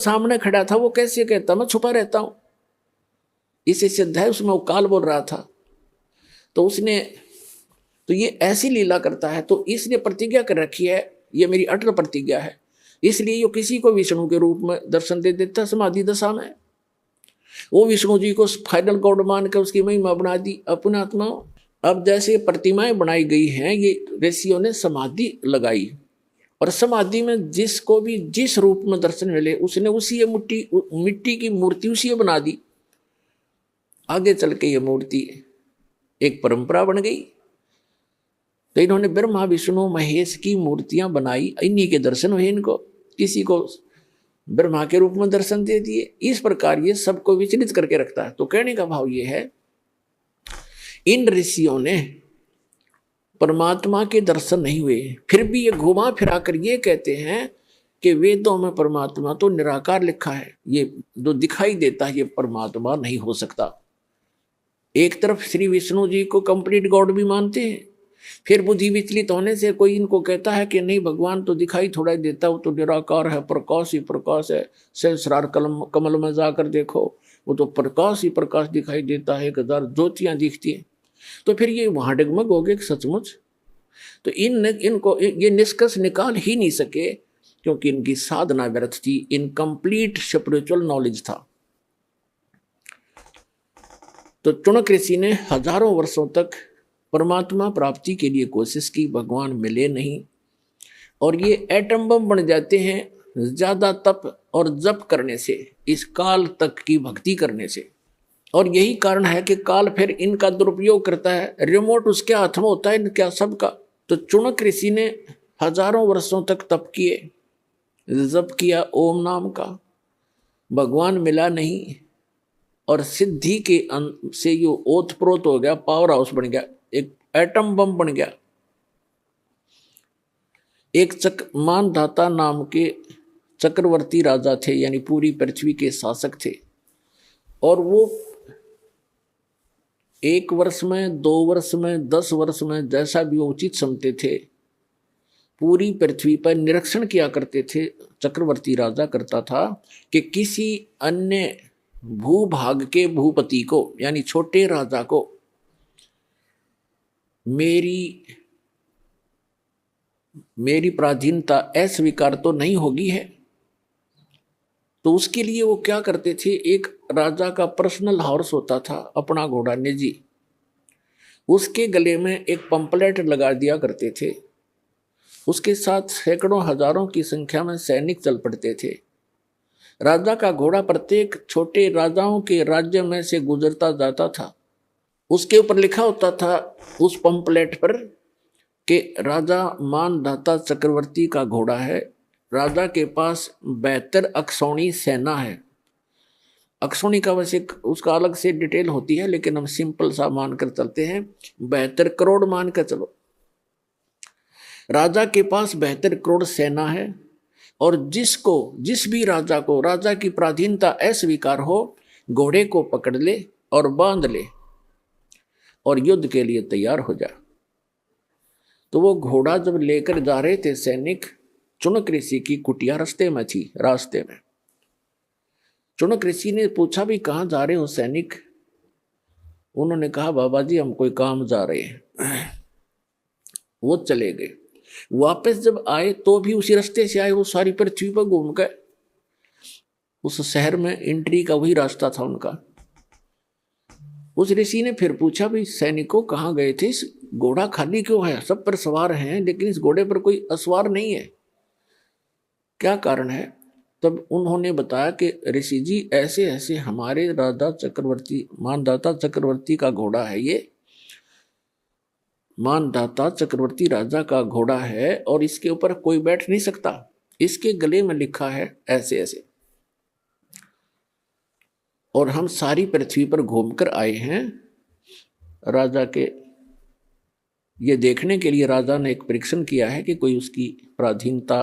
सामने खड़ा था, वो कैसे कहता मैं छुपा रहता हूं। इसे सिद्ध है, उसमें वो काल बोल रहा था। तो उसने तो ये ऐसी लीला करता है, तो इसने प्रतिज्ञा कर रखी है, ये मेरी अटल प्रतिज्ञा है, इसलिए ये किसी को विष्णु के रूप में दर्शन दे देता समाधि दशा में। वो विष्णु जी को फाइनल गॉड मान कर उसकी महिमा बना दी अपने आत्मा। अब जैसे प्रतिमाएं बनाई गई हैं, ये ऋषियों ने समाधि लगाई, और समाधि में जिसको भी जिस रूप में दर्शन मिले उसने उसी मिट्टी की मूर्ति उसी बना दी। आगे चल के ये मूर्ति एक परंपरा बन गई। तो इन्होंने ब्रह्मा विष्णु महेश की मूर्तियां बनाई, इन्हीं के दर्शन हुए इनको, किसी को ब्रह्मा के रूप में दर्शन दे दिए। इस प्रकार ये सबको विचलित करके रखता है। तो कहने का भाव ये है, इन ऋषियों ने परमात्मा के दर्शन नहीं हुए, फिर भी ये घुमा फिरा कर ये कहते हैं कि वेदों में परमात्मा तो निराकार लिखा है, ये जो दिखाई देता है ये परमात्मा नहीं हो सकता। एक तरफ श्री विष्णु जी को कंप्लीट गॉड भी मानते हैं, फिर बुद्धि विचलित होने से कोई इनको कहता है कि नहीं भगवान तो दिखाई थोड़ा देता, वो तो निराकार है, प्रकाश ही प्रकाश है, सहस्रार कमल में जाकर देखो वो तो प्रकाश ही प्रकाश दिखाई देता है, 1000 ज्योतियां दिखती हैं। तो फिर ये वहां डगमग हो गए सचमुच। तो इनको ये निष्कर्ष निकाल ही नहीं सके, क्योंकि इनकी साधना व्यर्थ थी, इनकम्प्लीट स्पिरिचुअल नॉलेज था। तो चुनक ऋषि ने हजारों वर्षों तक परमात्मा प्राप्ति के लिए कोशिश की, भगवान मिले नहीं, और ये एटम बम बन जाते हैं ज्यादा तप और जप करने से, इस काल तक की भक्ति करने से। और यही कारण है कि काल फिर इनका दुरुपयोग करता है, रिमोट उसके हाथ में होता है इनका सबका। तो चुनक ऋषि ने हजारों वर्षों तक तप किए, जप किया ओम नाम का, भगवान मिला नहीं, और सिद्धि के से यो ओत प्रोत हो गया, पावर हाउस बन गया, एक एटम बम बन गया। एक मानधाता नाम के चक्रवर्ती राजा थे, यानी पूरी पृथ्वी के शासक थे, और वो 1 वर्ष में 2 वर्ष में 10 वर्ष में जैसा भी उचित समझते थे, पूरी पृथ्वी पर निरीक्षण किया करते थे। चक्रवर्ती राजा करता था कि किसी अन्य भूभाग के भूपति को, यानी छोटे राजा को, मेरी पराधीनता अस्वीकार तो नहीं होगी है। तो उसके लिए वो क्या करते थे, एक राजा का पर्सनल हॉर्स होता था, अपना घोड़ा निजी, उसके गले में एक पंपलेट लगा दिया करते थे। उसके साथ सैकड़ों हजारों की संख्या में सैनिक चल पड़ते थे। राजा का घोड़ा प्रत्येक छोटे राजाओं के राज्य में से गुजरता जाता था। उसके ऊपर लिखा होता था उस पंपलेट पर कि राजा मानधाता चक्रवर्ती का घोड़ा है, राजा के पास 72 अक्षौणी सेना है। अक्षौणी का वैसे उसका अलग से डिटेल होती है, लेकिन हम सिंपल सा मानकर चलते हैं, 72 करोड़ मानकर चलो। राजा के पास 72 करोड़ सेना है, और जिस भी राजा को राजा की पराधीनता अस्वीकार हो, घोड़े को पकड़ ले और बांध ले और युद्ध के लिए तैयार हो जा। तो वो घोड़ा जब लेकर जा रहे थे सैनिक, चुनक ऋषि की कुटिया रास्ते में थी। रास्ते में चुनक ऋषि ने पूछा भी कहाँ जा रहे हो सैनिक? उन्होंने कहा बाबा जी हम कोई काम जा रहे हैं। वो चले गए। वापस जब आए तो भी उसी रास्ते से आए, वो सारी पृथ्वी पर घूम गए। उस शहर में एंट्री का वही रास्ता था उनका। उस ऋषि ने फिर पूछा भी सैनिकों कहाँ गए थे, इस घोड़ा खाली क्यों है, सब पर सवार हैं लेकिन इस घोड़े पर कोई असवार नहीं है, क्या कारण है? तब उन्होंने बताया कि ऋषि जी ऐसे ऐसे हमारे राजा चक्रवर्ती मानधाता चक्रवर्ती का घोड़ा है, ये मानधाता चक्रवर्ती राजा का घोड़ा है और इसके ऊपर कोई बैठ नहीं सकता, इसके गले में लिखा है ऐसे ऐसे, और हम सारी पृथ्वी पर घूमकर आए हैं राजा के ये देखने के लिए। राजा ने एक परीक्षण किया है कि कोई उसकी पराधीनता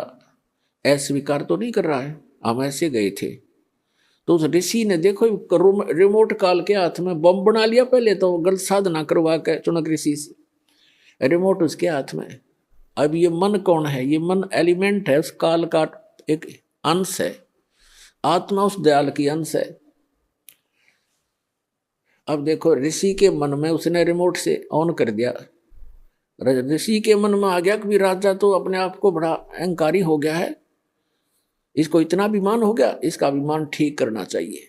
अस्वीकार तो नहीं कर रहा है, हम ऐसे गए थे। तो उस ऋषि ने देखो रिमोट काल के हाथ में बम बना लिया, पहले तो गलत साधना करवा के चुनक ऋषि से, रिमोट उसके हाथ में। अब ये मन कौन है? ये मन एलिमेंट है, उस काल का एक अंश है। आत्मा उस दयाल की अंश है। अब देखो ऋषि के मन में उसने रिमोट से ऑन कर दिया, ऋषि के मन में आ गया कि राजा तो अपने आप को बड़ा अहंकारी हो गया है, इसको इतना अभिमान हो गया, इसका अभिमान ठीक करना चाहिए।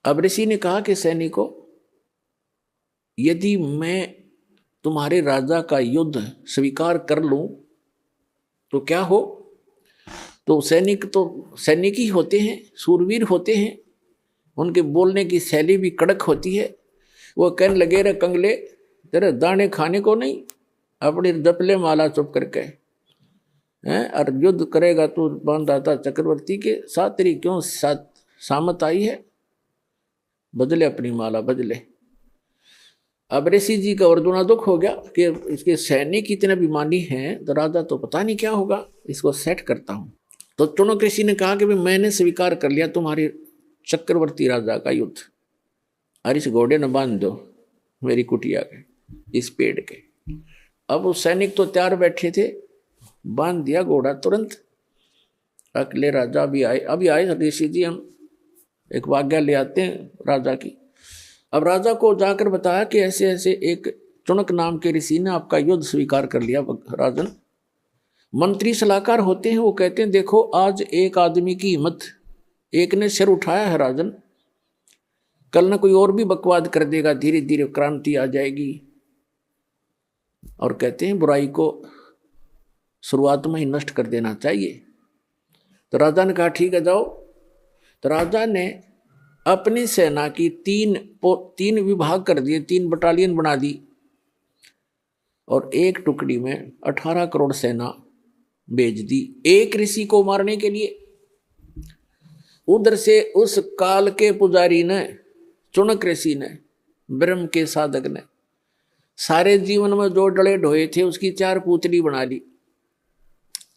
अब ऋषि ने कहा कि सैनिकों, यदि मैं तुम्हारे राजा का युद्ध स्वीकार कर लूं तो क्या हो? तो सैनिक ही होते हैं, सूरवीर होते हैं, उनके बोलने की शैली भी कड़क होती है। वो कहने लगे, रे कंगले, तेरे दाने खाने को नहीं, अपनी दपले माला चुप करके हैं, और युद्ध करेगा तो बांधा था चक्रवर्ती के साथ, तेरी क्यों सामत आई है? बदले अपनी माला, बदले। अब ऋषि जी का और दूना दुख हो गया कि इसके सैनिक इतने अभिमानी हैं, तो राजा तो पता नहीं क्या होगा, इसको सेट करता हूं। तो चुनक ऋषि ने कहा कि भाई मैंने स्वीकार कर लिया तुम्हारे चक्रवर्ती राजा का युद्ध, और इस घोड़े न बांध दो मेरी कुटिया के, इस पेड़ के। अब वो सैनिक तो तैयार बैठे थे, बांध दिया घोड़ा तुरंत। अगले राजा भी आए, अभी आए ऋषि जी, हम एक आज्ञा ले आते हैं राजा की। अब राजा को जाकर बताया कि ऐसे ऐसे एक चुनक नाम के ऋषि ने आपका युद्ध स्वीकार कर लिया। राजन, मंत्री सलाहकार होते हैं, वो कहते हैं देखो आज एक आदमी की हिम्मत, एक ने सिर उठाया है राजन, कल ना कोई और भी बकवाद कर देगा, धीरे धीरे क्रांति आ जाएगी। और कहते हैं बुराई को शुरुआत में ही नष्ट कर देना चाहिए। तो राजा ने कहा ठीक है जाओ। तो राजा ने अपनी सेना की तीन विभाग कर दिए, 3 बटालियन बना दी, और एक टुकड़ी में 18 करोड़ सेना भेज दी एक ऋषि को मारने के लिए। उधर से उस काल के पुजारी ने, चुनक ऋषि ने, ब्रह्म के साधक ने, सारे जीवन में जो डले ढोए थे उसकी 4 पुतली बना ली,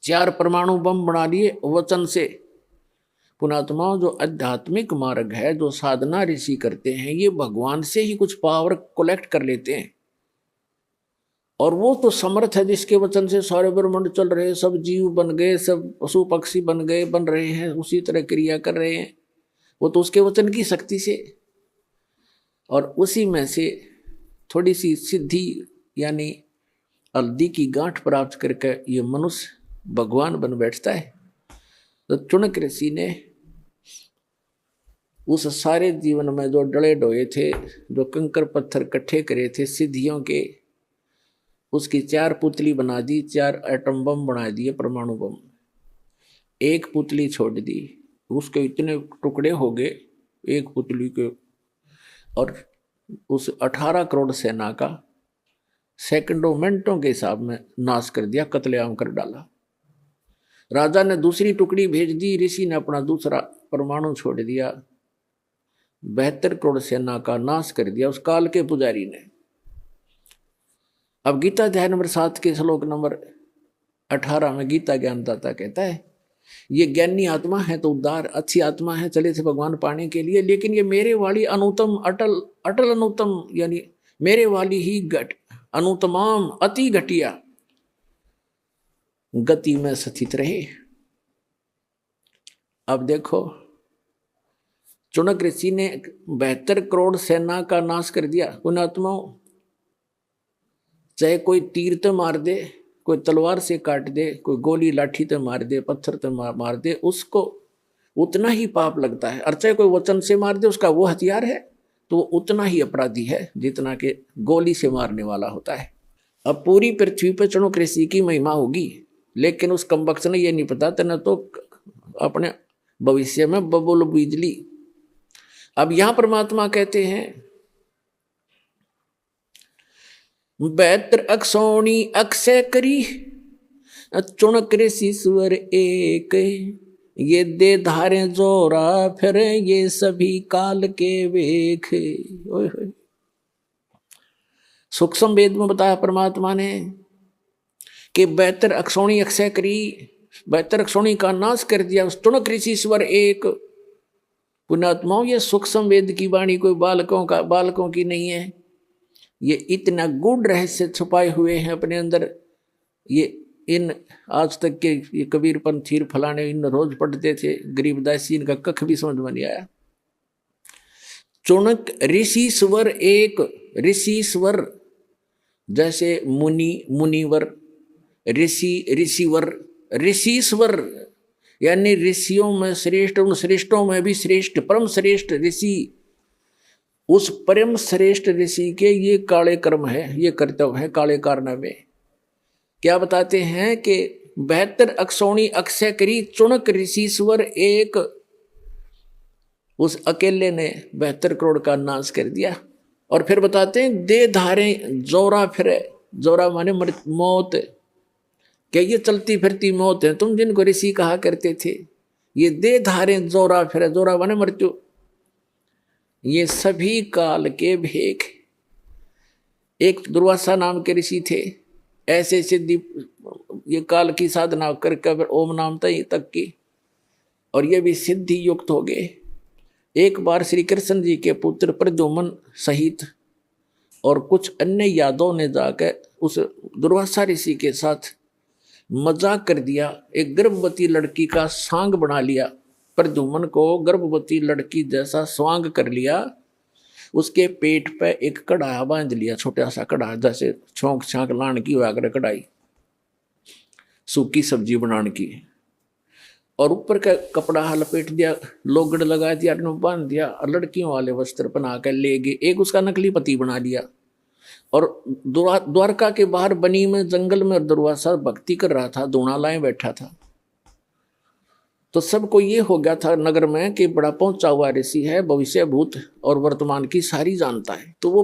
4 परमाणु बम बना लिए वचन से। पुणात्माओं, जो आध्यात्मिक मार्ग है, जो साधना ऋषि करते हैं, ये भगवान से ही कुछ पावर कलेक्ट कर लेते हैं। और वो तो समर्थ है जिसके वचन से सारे ब्रह्मांड चल रहे, सब जीव बन गए, सब पशु पक्षी बन गए, बन रहे हैं, उसी तरह क्रिया कर रहे हैं, वो तो उसके वचन की शक्ति से। और उसी में से थोड़ी सी सिद्धि यानी हल्दी की गांठ प्राप्त करके ये मनुष्य भगवान बन बैठता है। तो चुनक ऋषि ने उस सारे जीवन में जो डले डोए थे, जो कंकर पत्थर इकट्ठे करे थे सिद्धियों के, उसकी 4 पुतली बना दी, 4 एटम बम बना दिए, परमाणु बम। एक पुतली छोड़ दी, उसके इतने टुकड़े हो गए एक पुतली के, और उस 18 करोड़ सेना का सेकंडों मिनटों के हिसाब में नाश कर दिया, कत्लेआम कर डाला। राजा ने दूसरी टुकड़ी भेज दी, ऋषि ने अपना दूसरा परमाणु छोड़ दिया, 72 करोड़ सेना का नाश कर दिया उस काल के पुजारी ने। अब गीता अध्याय नंबर 7 के श्लोक नंबर 18 में गीता ज्ञानदाता कहता है, ये ज्ञानी आत्मा है तो उदार अच्छी आत्मा है, चले थे भगवान पाने के लिए, लेकिन ये मेरे वाली अनुतम अटल अटल अनुतम, यानी मेरे वाली ही अनुतमाम अति घटिया गति में स्थित रहे। अब देखो चुनक ऋषि ने 72 करोड़ सेना का नाश कर दिया। उन आत्माओं, चाहे कोई तीर तो मार दे, कोई तलवार से काट दे, कोई गोली लाठी तो मार दे, पत्थर तो मार दे, उसको उतना ही पाप लगता है। और चाहे कोई वचन से मार दे, उसका वो हथियार है तो वो उतना ही अपराधी है जितना कि गोली से मारने वाला होता है। अब पूरी पृथ्वी पर चुनक ऋषि की महिमा होगी, लेकिन उस कमबख्त ने ये नहीं पता था, न तो अपने भविष्य में बबुल बिजली। अब यहां परमात्मा कहते हैं 72 अक्षौणी अक्षय करी, चुनक ऋषि स्वर एक, ये दे धारे जोरा फिर ये सभी काल के वेख। सूक्ष्म वेद में बताया परमात्मा ने कि 72 अक्षौणी अक्षय करी, 72 अक्षौणी का नाश कर दिया उस चुनक ऋषि स्वर एक। पुण्यात्माओं, ये सूक्ष्म वेद की वाणी कोई बालकों की नहीं है, ये इतना गूढ़ रहस्य छुपाए हुए हैं अपने अंदर। ये इन आज तक के ये कबीर पंथी फलाने इन रोज पढ़ते थे, गरीबदासी इनका कख भी समझ में नहीं आया। चुणक ऋषिश्वर, एक ऋषिश्वर जैसे मुनि मुनिवर, ऋषि ऋषिवर, ऋषिश्वर यानी ऋषियों में श्रेष्ठ, उन श्रेष्ठों में भी श्रेष्ठ, परम श्रेष्ठ ऋषि। उस परम श्रेष्ठ ऋषि के ये काले कर्म है, ये कर्तव्य है काले कारनामे। क्या बताते हैं कि 72 अक्षौणी अक्षय करी चुणक ऋषिश्वर एक, उस अकेले ने 72 करोड़ का नाश कर दिया। और फिर बताते हैं दे धारे जोरा फिरे, जोरा माने मौत, क्या ये चलती फिरती मौत है, तुम जिनको ऋषि कहा करते थे, ये दे धारे जोरा फिरे, जोरा माने मृत्यु, ये सभी काल के भेख। एक दुर्वासा नाम के ऋषि थे, ऐसे सिद्धि ये काल की साधना करके ओम नाम तक की, और ये भी सिद्धि युक्त हो गए। एक बार श्री कृष्ण जी के पुत्र प्रद्युम्न सहित और कुछ अन्य यादवों ने जाकर उस दुर्वासा ऋषि के साथ मजाक कर दिया, एक गर्भवती लड़की का सांग बना लिया, प्रद्युम्न को गर्भवती लड़की जैसा स्वांग कर लिया, उसके पेट पे एक कढ़ा बांध लिया, छोटा सा कढ़ा जैसे छोंक छांक लान की हुआ कर कढ़ाई सूखी सब्जी बनाने की, और ऊपर का कपड़ा लपेट दिया, लोगड़ लगा दिया, बांध दिया, और लड़कियों वाले वस्त्र पहना कर ले गए। एक उसका नकली पति बना लिया, और द्वारका के बाहर बनी में जंगल में दुर्वासा भक्ति कर रहा था, दूना लाए बैठा था। तो सबको ये हो गया था नगर में कि बड़ा पहुंचा हुआ ऋषि है, भविष्य भूत और वर्तमान की सारी जानता है। तो वो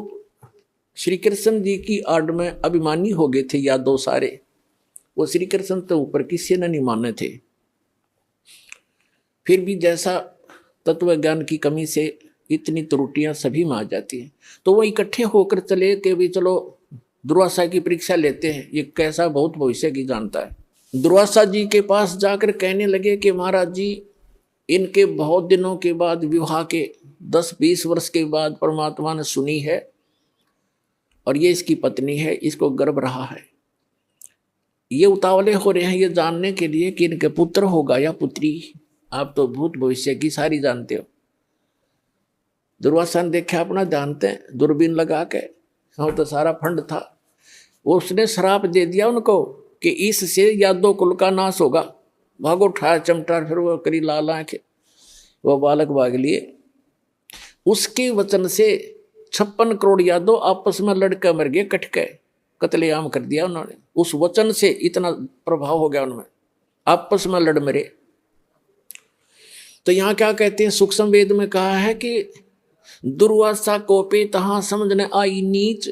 श्री कृष्ण जी की आड़ में अभिमानी हो गए थे यादव सारे, वो श्री कृष्ण तो ऊपर किसी ने नहीं माने थे। फिर भी जैसा तत्व ज्ञान की कमी से इतनी त्रुटियां सभी में आ जाती हैं, तो वो इकट्ठे होकर चले कि भी चलो दुर्वासा की परीक्षा लेते हैं, ये कैसा बहुत भविष्य की जानता है। दुर्वासा जी के पास जाकर कहने लगे कि महाराज जी, इनके बहुत दिनों के बाद विवाह के 10-20 वर्ष के बाद परमात्मा ने सुनी है, और ये इसकी पत्नी है, इसको गर्भ रहा है। ये उतावले हो रहे हैं ये जानने के लिए कि इनके पुत्र होगा या पुत्री। आप तो भूत भविष्य की सारी जानते हो। दुर्वासा ने देखा अपना जानते हैं, दूरबीन लगा के, हाँ तो सारा फंड था। उसने श्राप दे दिया उनको कि इससे यादव कुल का नाश होगा। भागो ठार चमटार, फिर वो करी लाल आंखें, वो बालक भाग लिए। उसके वचन से 56 करोड़ यादव आपस में लड़के मर गए, कट गए, कत्लेआम कर दिया उन्होंने। उस वचन से इतना प्रभाव हो गया उनमें, आपस में लड़ मरे। तो यहाँ क्या कहते हैं, सूक्ष्म वेद में कहा है कि दुर्वासा को पे तहां समझने आई नीच,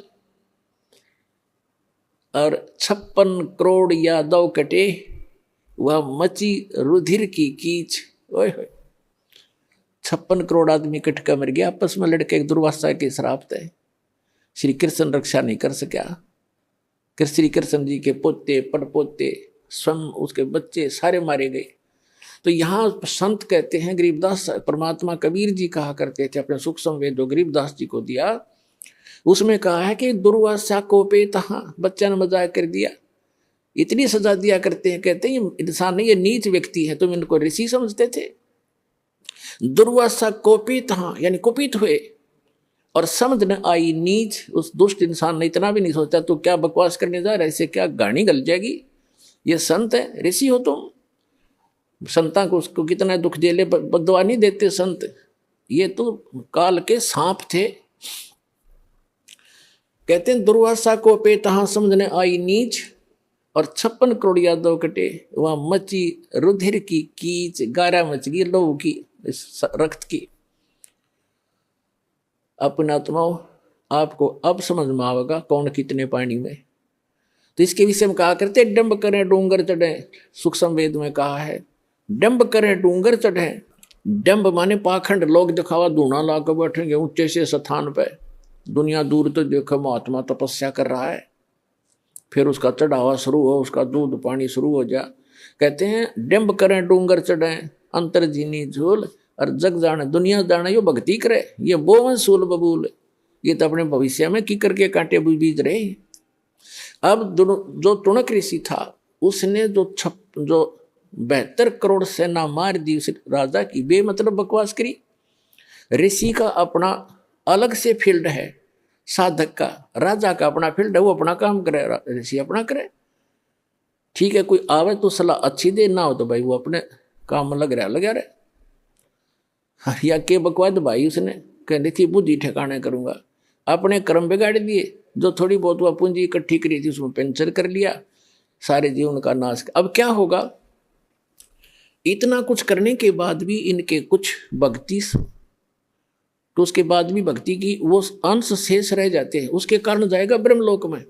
और 56 करोड़ यादव कटे, वह मची रुधिर की कीच। ओए होए, 56 करोड़ आदमी कट कर मर गया आपस में लड़के, दुर्वासा के श्राप थे। श्री कृष्ण रक्षा नहीं कर सका। श्री कृष्ण जी के पोते पड़पोते स्वयं उसके बच्चे सारे मारे गए। तो यहाँ संत कहते हैं, गरीबदास परमात्मा कबीर जी कहा करते थे अपने सूक्ष्म वेद जो गरीबदास जी को दिया, उसमें कहा है कि दुर्वासा को पे तहां, बच्चा ने मजाक कर दिया, इतनी सजा दिया करते हैं। कहते हैं ये इंसान नहीं, ये नीच व्यक्ति है, तुम इनको ऋषि समझते थे। दुर्वासा कोपित तहां यानी कुपित हुए, और समझ न आई नीच। उस दुष्ट इंसान ने इतना भी नहीं सोचा तो क्या बकवास करने जा रहा है, ऐसे क्या गाड़ी गल जाएगी, ये संत है, ऋषि हो तुम। संता को उसको कितना दुख झेले, बदवा नहीं देते संत, ये तो काल के सांप थे। कहते हैं दुर्वासा को पे तहां समझने आई नीच, और 56 करोड़ यादव कटे, वहां मची रुधिर की कीच, गारा मच गई लोगों की, इस रक्त की। अपने आत्माओं, आपको अब समझ में आवेगा कौन कितने पानी में। तो इसके विषय में कहा करते डंब करें डूंगर चढ़े, सूक्ष्म वेद में कहा है डंब करें डूंगर चढ़े। डंब माने पाखंड, लोग दिखावा धूना ला कर बैठेंगे ऊंचे से स्थान पे, दुनिया दूर तो देखो महात्मा तपस्या कर रहा है, फिर उसका चढ़ावा शुरू हो, उसका दूध पानी शुरू हो जा। कहते हैं डंब करें डूंगर चढ़े, अंतर जीनी झूल, और जग जाने दुनिया जाने यो भक्ति करे, ये बोवन सूल बबूल, ये तो अपने भविष्य में की करके कांटे बीज रहे। अब जो टुणक ऋषि था उसने जो 72 करोड़ सेना मार दी उस राजा की, बेमतलब बकवास करी। ऋषि का अपना अलग से फील्ड है, साधक का, राजा का अपना फील्ड है, वो अपना काम करे, ऋषि अपना करे। ठीक है, कोई आवे तो सलाह अच्छी दे, ना हो तो भाई वो अपने काम में लग रहा। या के बकवास भाई उसने कहती थी बुद्धि ठिकाने करूंगा, अपने कर्म बिगाड़ दिए। जो थोड़ी बहुत वह पूंजी इकट्ठी करी थी उसमें पेंचर कर लिया, सारे जीवन का नाश। अब क्या होगा? इतना कुछ करने के बाद भी इनके कुछ भक्ति, तो उसके बाद भी भक्ति की वो अंश शेष रह जाते हैं, उसके कारण जाएगा ब्रह्मलोक में,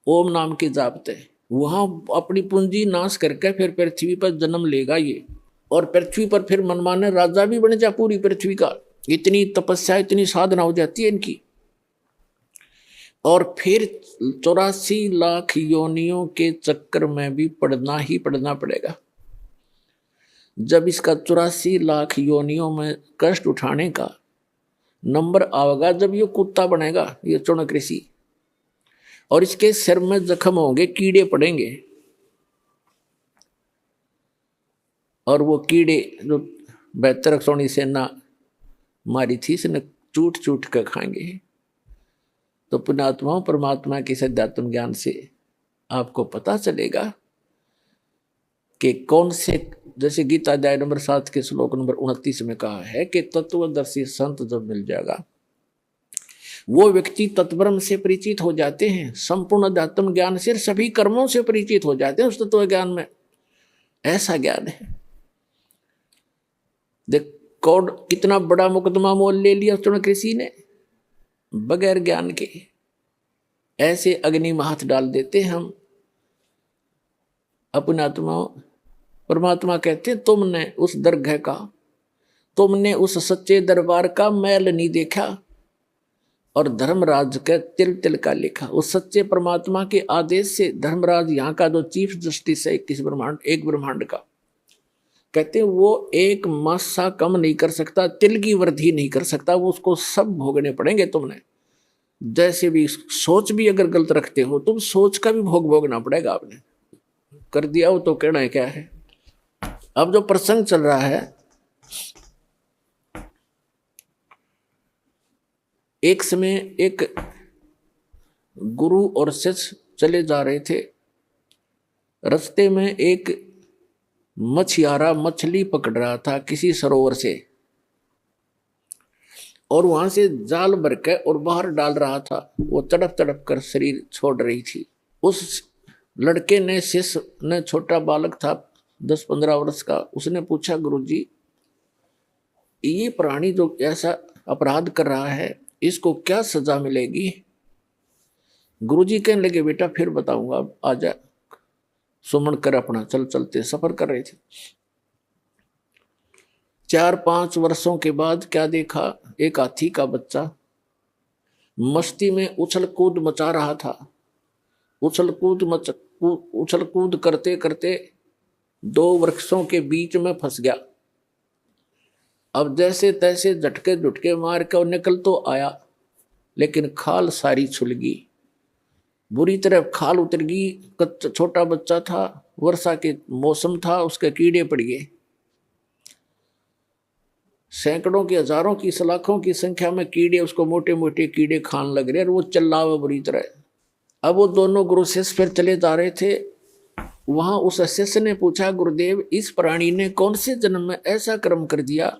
ओम नाम के जापते, वहां अपनी पूंजी नाश करके फिर पृथ्वी पर जन्म लेगा ये, और पृथ्वी पर फिर मनमाने राजा भी बन जा पूरी पृथ्वी का। इतनी तपस्या, इतनी साधना हो जाती है इनकी। और फिर 84 लाख योनियों के चक्कर में भी पड़ना ही पड़ना पड़ेगा। जब इसका 84 लाख योनियों में कष्ट उठाने का नंबर आएगा, जब ये कुत्ता बनेगा, ये चौणक ऋषि, और इसके सिर में जख्म होंगे, कीड़े पड़ेंगे, और वो कीड़े जो 72 सोनी सेना मारी थी इसने चूट चूट कर खाएंगे। तो पुण्यात्माओं, परमात्मा के सद्यात्म ज्ञान से आपको पता चलेगा कि कौन से, जैसे गीता अध्याय नंबर 7 के श्लोक नंबर 29 में कहा है कि तत्वदर्शी संत जब मिल जाएगा, वो व्यक्ति तत्ब्रह्म से परिचित हो जाते हैं, संपूर्ण अध्यात्म ज्ञान से, सभी कर्मों से परिचित हो जाते हैं उस तत्व ज्ञान में। ऐसा ज्ञान है। देख कौन कितना बड़ा मुकदमा मोल ले लिया चौणक ऋषि ने बगैर ज्ञान के। ऐसे अग्नि में हाथ डाल देते हम अपने आत्मा। परमात्मा कहते हैं तुमने उस दरगाह का, तुमने उस सच्चे दरबार का मैल नहीं देखा, और धर्मराज के तिल तिल का लिखा। उस सच्चे परमात्मा के आदेश से धर्मराज यहाँ का जो चीफ जस्टिस है एक ब्रह्मांड का, कहते हैं वो एक मासा कम नहीं कर सकता, तिल की वृद्धि नहीं कर सकता, वो उसको सब भोगने पड़ेंगे। तुमने जैसे भी सोच भी अगर गलत रखते हो तुम, सोच का भी भोगना पड़ेगा। आपने कर दिया हो तो कहना है क्या है। अब जो प्रसंग चल रहा है, एक समय एक गुरु और शिष्य चले जा रहे थे, रास्ते में एक मछियारा मछली पकड़ रहा था किसी सरोवर से, और वहां से जाल भर के और बाहर डाल रहा था। वो तड़प तड़प कर शरीर छोड़ रही थी। उस लड़के ने, शिष्य ने, छोटा बालक था 10-15 वर्ष का, उसने पूछा गुरुजी ये प्राणी जो ऐसा अपराध कर रहा है इसको क्या सजा मिलेगी? गुरुजी कहने लगे बेटा फिर बताऊंगा, अब आजा, सुमन कर अपना चल। चलते सफर कर रहे थे। 4-5 वर्षों के बाद क्या देखा, एक हाथी का बच्चा मस्ती में उछल कूद मचा रहा था। उछल कूद करते करते 2 वृक्षों के बीच में फंस गया। अब जैसे तैसे झटके झुटके मार के निकल तो आया, लेकिन खाल सारी छुल गई, बुरी तरह खाल उतर गई। छोटा बच्चा था, वर्षा के मौसम था, उसके कीड़े पड़ गए। सैकड़ों की, हजारों की, लाखों की संख्या में कीड़े उसको मोटे मोटे कीड़े खान लग रहे, और वो चिल्ला हुआ बुरी तरह। अब वो दोनों गुरु शिष्य फिर चले जा रहे थे। वहां उस शिष्य ने पूछा गुरुदेव इस प्राणी ने कौन से जन्म में ऐसा कर्म कर दिया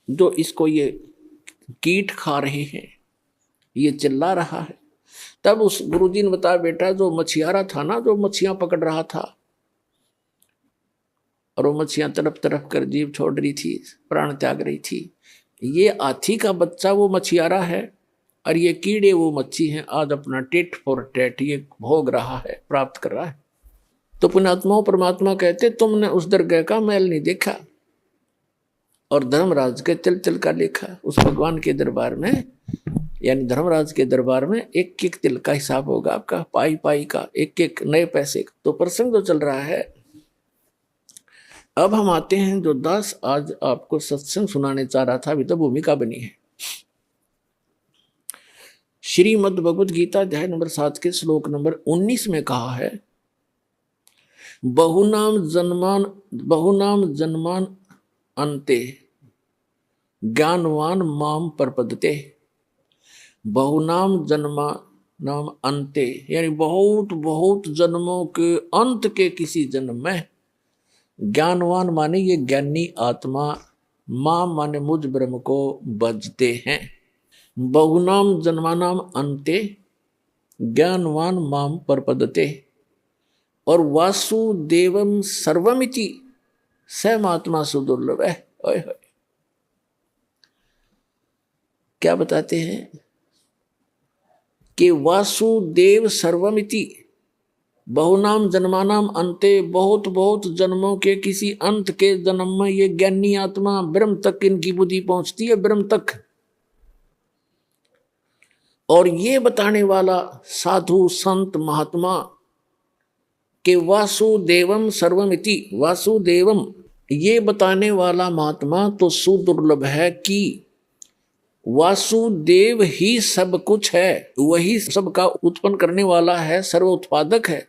जो इसको ये कीट खा रहे हैं, ये चिल्ला रहा है। तब उस गुरुजी ने बताया बेटा जो मछियारा था ना, जो मछियां पकड़ रहा था, और वो मछियां तड़प तड़प कर जीव छोड़ रही थी, प्राण त्याग रही थी, ये हाथी का बच्चा वो मछियारा है, और ये कीड़े वो मच्छी हैं। आज अपना टेट फॉर टेट ये भोग रहा है, प्राप्त कर रहा है। तो पुण्यात्माओं, परमात्मा कहते तुमने उस दरगाह का मैल नहीं देखा, और धर्मराज के तिल तिल का लेखा। उस भगवान के दरबार में, यानी धर्मराज के दरबार में एक एक तिल का हिसाब होगा आपका, पाई पाई का, एक एक नए पैसे का। तो प्रसंग जो चल रहा है, अब हम आते हैं जो दास आज आपको सत्संग सुनाने चाह रहा था, अभी तो भूमिका बनी है। श्रीमद् भगवद गीता अध्याय नंबर 7 के श्लोक नंबर 19 में कहा है, बहुनाम जन्मान अन्ते ज्ञानवान माम प्रपद्यते। बहुनाम जन्मा नाम अंते, यानी बहुत बहुत जन्मों के अंत के किसी जन्म में, ज्ञानवान माने ये ज्ञानी आत्मा, माम माने मुझ ब्रह्म को बजते हैं। बहुनाम जन्मानाम अंते ज्ञानवान माम प्रपद्यते। और वासुदेवम सर्वमिति स महात्मा सुदुर्लभ है। क्या बताते हैं कि वासुदेव सर्वमिति, बहुनाम जन्मानाम अंते, बहुत बहुत जन्मों के किसी अंत के जन्म में ये ज्ञानी आत्मा ब्रह्म तक इनकी बुद्धि पहुंचती है, ब्रह्म तक। और ये बताने वाला साधु संत महात्मा के वासुदेवम सर्वमिति, वासुदेवम ये बताने वाला महात्मा तो सुदुर्लभ है कि वासुदेव ही सब कुछ है, वही सबका उत्पन्न करने वाला है, सर्व उत्पादक है,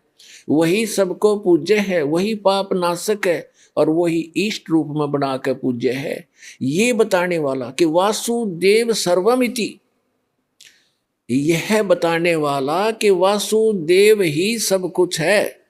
वही सबको पूज्य है, वही पाप नाशक है और वही इष्ट रूप में बना कर पूज्य है। ये बताने वाला कि वासुदेव सर्वमिति, यह बताने वाला कि वासुदेव ही सब कुछ है।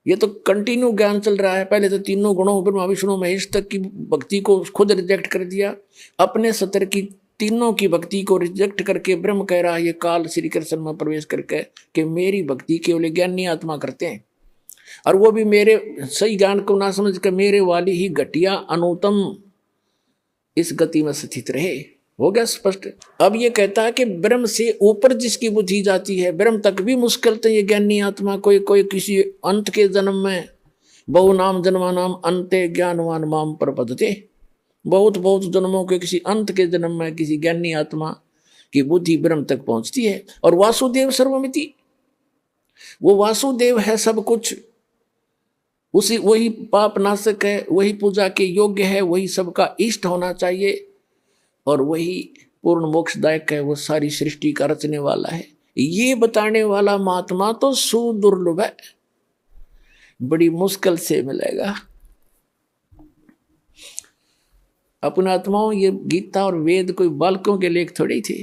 ये तो कंटिन्यू ज्ञान चल रहा है। पहले तो तीनों गुणों ब्रह्मा विष्णु महेश तक की भक्ति को खुद रिजेक्ट कर दिया, अपने सतर की तीनों की भक्ति को रिजेक्ट करके ब्रह्म कह रहा है ये काल श्री कृष्ण में प्रवेश करके कि मेरी भक्ति केवल ज्ञानी आत्मा करते हैं, और वो भी मेरे सही ज्ञान को ना समझ कर मेरे वाली ही घटिया अनुतम इस गति में स्थित रहे। हो गया स्पष्ट। अब ये कहता है कि ब्रह्म से ऊपर जिसकी बुद्धि जाती है, ब्रह्म तक भी मुश्किल तो ये ज्ञानी आत्मा कोई किसी अंत के जन्म में, बहुनाम जन्मानाम अंते ज्ञानवान माम प्रपद्यते, बहुत बहुत जन्मों के किसी अंत के जन्म में किसी ज्ञानी आत्मा की बुद्धि ब्रह्म तक पहुंचती है। और वासुदेव सर्वमिति, वो वासुदेव है सब कुछ, उसी वही पाप नाशक है, वही पूजा के योग्य है, वही सबका इष्ट होना चाहिए और वही पूर्ण मोक्षदायक है, वो सारी सृष्टि का रचने वाला है। ये बताने वाला महात्मा तो सुदुर्लभ है, बड़ी मुश्किल से मिलेगा। अपने आत्माओं, ये गीता और वेद कोई बालकों के लेख थोड़ी थे।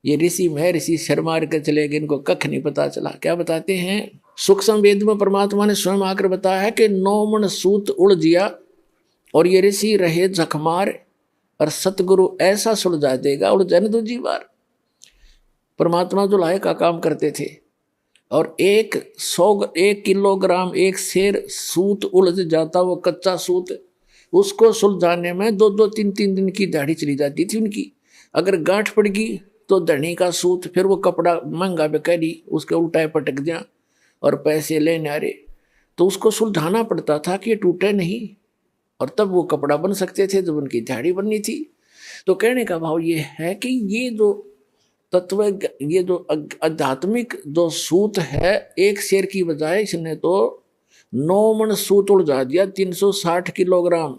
ये ऋषि महर्षि शर्मा कर चले गए, इनको कख नहीं पता चला। क्या बताते हैं? सूक्ष्म वेद में परमात्मा ने स्वयं आकर बताया है कि 9 मन सूत उड़ जिया और ये ऋषि रहे जखमार और सतगुरु ऐसा सुलझा देगा उलझन दूजी बार। परमात्मा जो लाहे का काम करते थे और 1 किलोग्राम एक शेर सूत उलझ जाता, वो कच्चा सूत, उसको सुलझाने में 2-2, 3-3 दिन की दाढ़ी चली जाती थी उनकी। अगर गांठ पड़ गई तो धनी का सूत, फिर वो कपड़ा महंगा बेकारी, उसके उल्टा पटक दिया और पैसे लेने आ रहे, तो उसको सुलझाना पड़ता था कि ये टूटे नहीं, और तब वो कपड़ा बन सकते थे जब उनकी दाढ़ी बननी थी। तो कहने का भाव ये है कि ये जो तत्व, ये जो आध्यात्मिक जो सूत है, एक शेर की बजाय इसने तो 9 मन सूत उलझा दिया, 360 किलोग्राम।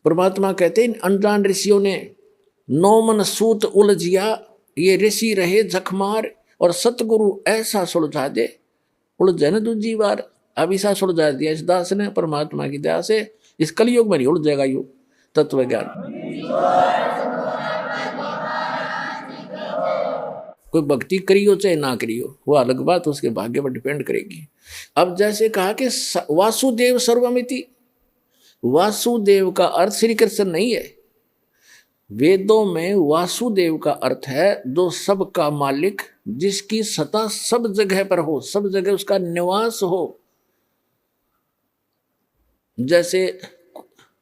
परमात्मा कहते हैं अनजान ऋषियों ने 9 मन सूत उलझिया, ये ऋषि रहे जखमार और सतगुरु ऐसा सुलझा दे उलझन दूजी बार। अब ऐसा सुलझा दिया इस दास ने परमात्मा की दया से। इस कलयुग में नहीं उलझेगा यू तत्व ज्ञान। कोई भक्ति करियो चाहे ना करियो, वो अलग बात, उसके भाग्य पर डिपेंड करेगी। अब जैसे कहा कि वासुदेव सर्वमिति, वासुदेव का अर्थ श्री कृष्ण नहीं है। वेदों में वासुदेव का अर्थ है जो सबका मालिक, जिसकी सत्ता सब जगह पर हो, सब जगह उसका निवास हो। जैसे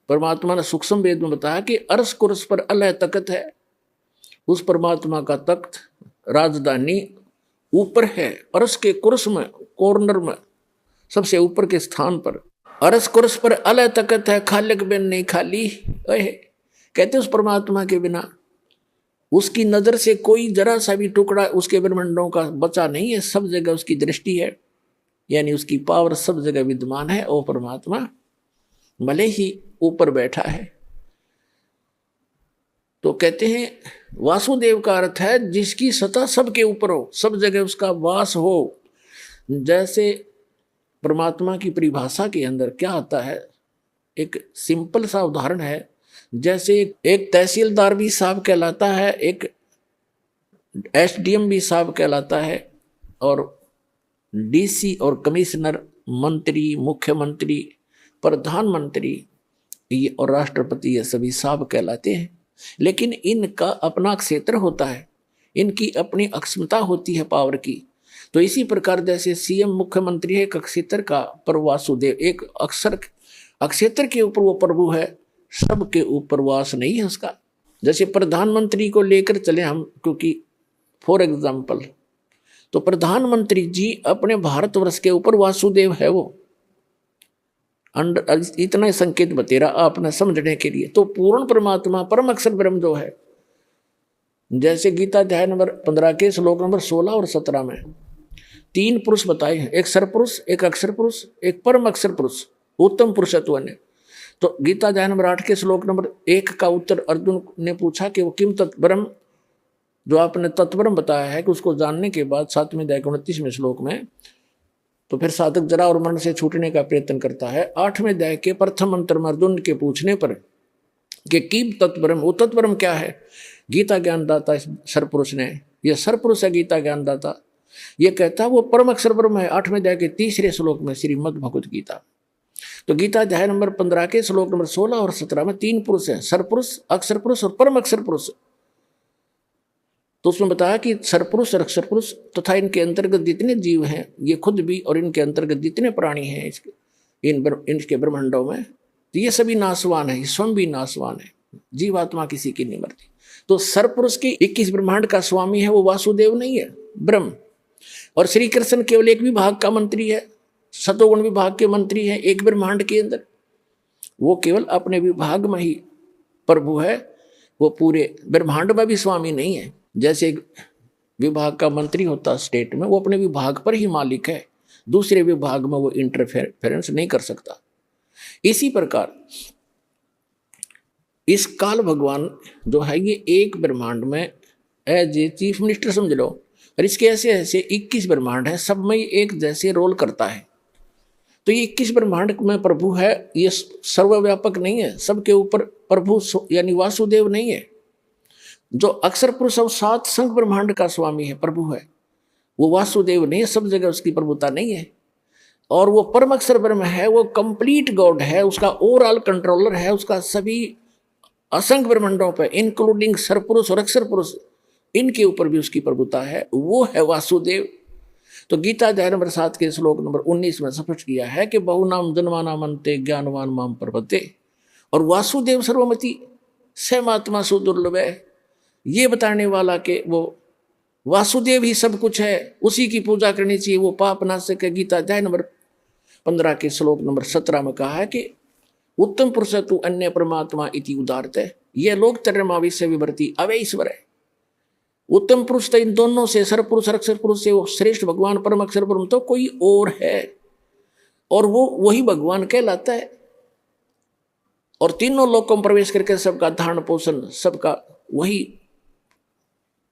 परमात्मा ने सूक्ष्म वेद में बताया कि अर्श कुर्स पर अल्लाह तख्त है, उस परमात्मा का तख्त राजधानी ऊपर है, अर्श के कुर्स में, कॉर्नर में, सबसे ऊपर के स्थान पर। अर्श कुर्स पर अल्लाह तख्त है, खालिक बिन नहीं खाली। कहते उस परमात्मा के बिना उसकी नजर से कोई जरा सा भी टुकड़ा उसके ब्रह्मांडों का बचा नहीं है, सब जगह उसकी दृष्टि है, यानी उसकी पावर सब जगह विद्यमान है। वो परमात्मा भले ही ऊपर बैठा है, तो कहते हैं वासुदेव का अर्थ है जिसकी सत्ता सबके ऊपर हो, सब जगह उसका वास हो। जैसे परमात्मा की परिभाषा के अंदर क्या आता है, एक सिंपल सा उदाहरण है, जैसे एक तहसीलदार भी साहब कहलाता है, एक एसडीएम भी साहब कहलाता है, और डीसी और कमिश्नर, मंत्री, मुख्यमंत्री, प्रधानमंत्री ये और राष्ट्रपति ये सभी साहब कहलाते हैं। लेकिन इनका अपना क्षेत्र होता है, इनकी अपनी अक्षमता होती है पावर की। तो इसी प्रकार जैसे सीएम मुख्यमंत्री है एक क्षेत्र का, पर वासुदेव एक अक्षेत्र के ऊपर वो प्रभु है, सबके ऊपर वास नहीं है उसका। जैसे प्रधानमंत्री को लेकर चले हम, क्योंकि फॉर एग्जाम्पल, तो प्रधानमंत्री जी अपने भारतवर्ष के ऊपर वासुदेव है वो, इतना संकेत बतेरा आपने समझने के लिए। तो पूर्ण परमात्मा परम अक्षर ब्रह्म जो है, जैसे गीता अध्याय नंबर 15 के श्लोक नंबर 16 और 17 में 3 पुरुष बताए हैं, एक सरपुरुष, एक अक्षर पुरुष, एक परम अक्षर पुरुष, उत्तम पुरुषत्व ने। तो गीता अध्याय नंबर 8 के श्लोक नंबर 1 का उत्तर अर्जुन ने पूछा कि वो किम तत्ब्रह्म, जो आपने तत्ब्रह्म बताया है कि उसको जानने के बाद 7वें अध्याय के 29वें श्लोक में तो फिर साधक जरा और मरण से छूटने का प्रयत्न करता है। 8वें अध्याय के प्रथम अंतर में अर्जुन के पूछने पर कि किम तत्ब्रह्म, वो तत्ब्रह्म क्या है, गीता ज्ञानदाता सरपुरुष ने, यह सरपुरुष है गीता ज्ञानदाता, ये कहता है वो परम अक्षर ब्रह्म है। 8वें अध्याय के 3रे श्लोक में श्रीमद् भगवद गीता। तो गीता अध्याय नंबर 15 के श्लोक नंबर 16 और 17 में 3 पुरुष हैं, सरपुरुष, अक्षर पुरुष और परम अक्षर पुरुष। तो उसमें बताया कि सरपुरुष और अक्षर पुरुष तथा इनके अंतर्गत जितने जीव हैं, ये खुद भी और इनके अंतर्गत जितने प्राणी हैं इनके ब्रह्मांडों में, तो ये सभी नाशवान है, स्वयं भी नाशवान है, जीवात्मा किसी की नहीं मरती। तो सरपुरुष की 21 ब्रह्मांड का स्वामी है वो वासुदेव नहीं है, ब्रह्म। और श्री कृष्ण केवल एक विभाग का मंत्री है, सतोगुण विभाग के मंत्री हैं एक ब्रह्मांड के अंदर, वो केवल अपने विभाग में ही प्रभु है, वो पूरे ब्रह्मांड में भी स्वामी नहीं है। जैसे एक विभाग का मंत्री होता स्टेट में, वो अपने विभाग पर ही मालिक है, दूसरे विभाग में वो इंटरफेरेंस नहीं कर सकता। इसी प्रकार इस काल भगवान जो है ये एक ब्रह्मांड में एज ए चीफ मिनिस्टर समझ लो, और इसके ऐसे ऐसे 21 ब्रह्मांड है, सब में एक जैसे रोल करता है। तो ये 21 ब्रह्मांड में प्रभु है, ये सर्वव्यापक नहीं है, सबके ऊपर प्रभु यानी वासुदेव नहीं है। जो अक्षर पुरुष और 7 संघ ब्रह्मांड का स्वामी है, प्रभु है, वो वासुदेव नहीं है, सब जगह उसकी प्रभुता नहीं है। और वो परम अक्षर ब्रह्म है, वो कंप्लीट गॉड है, उसका ओवरऑल कंट्रोलर है, उसका सभी असंख्य ब्रह्मांडों पे इंक्लूडिंग सरपुरुष और अक्षर पुरुष, इनके ऊपर भी उसकी प्रभुता है, वो है वासुदेव। तो गीता अध्याय नंबर 7 के श्लोक नंबर 19 में स्पष्ट किया है कि बहुनाम जन्मानाम अन्ते ज्ञानवान माम प्रपद्ये, और वासुदेव सर्वमति सहमात्मा सुदुर्लभ है, ये बताने वाला कि वो वासुदेव ही सब कुछ है, उसी की पूजा करनी चाहिए, वो पाप नाशक है। गीता अध्याय नंबर 15 के श्लोक नंबर 17 में कहा है कि उत्तम पुरुष तु अन्य परमात्मा इति उदारते, ये लोग तरमावि से विवर्ती अवे ईश्वर है। उत्तम पुरुष तो इन दोनों से, सरपुरुष और अक्षर पुरुष से वो श्रेष्ठ भगवान परम अक्षर ब्रह्म तो कोई और है, और वो वही भगवान कहलाता है। और तीनों लोकों में प्रवेश करके सबका धारण पोषण, सबका वही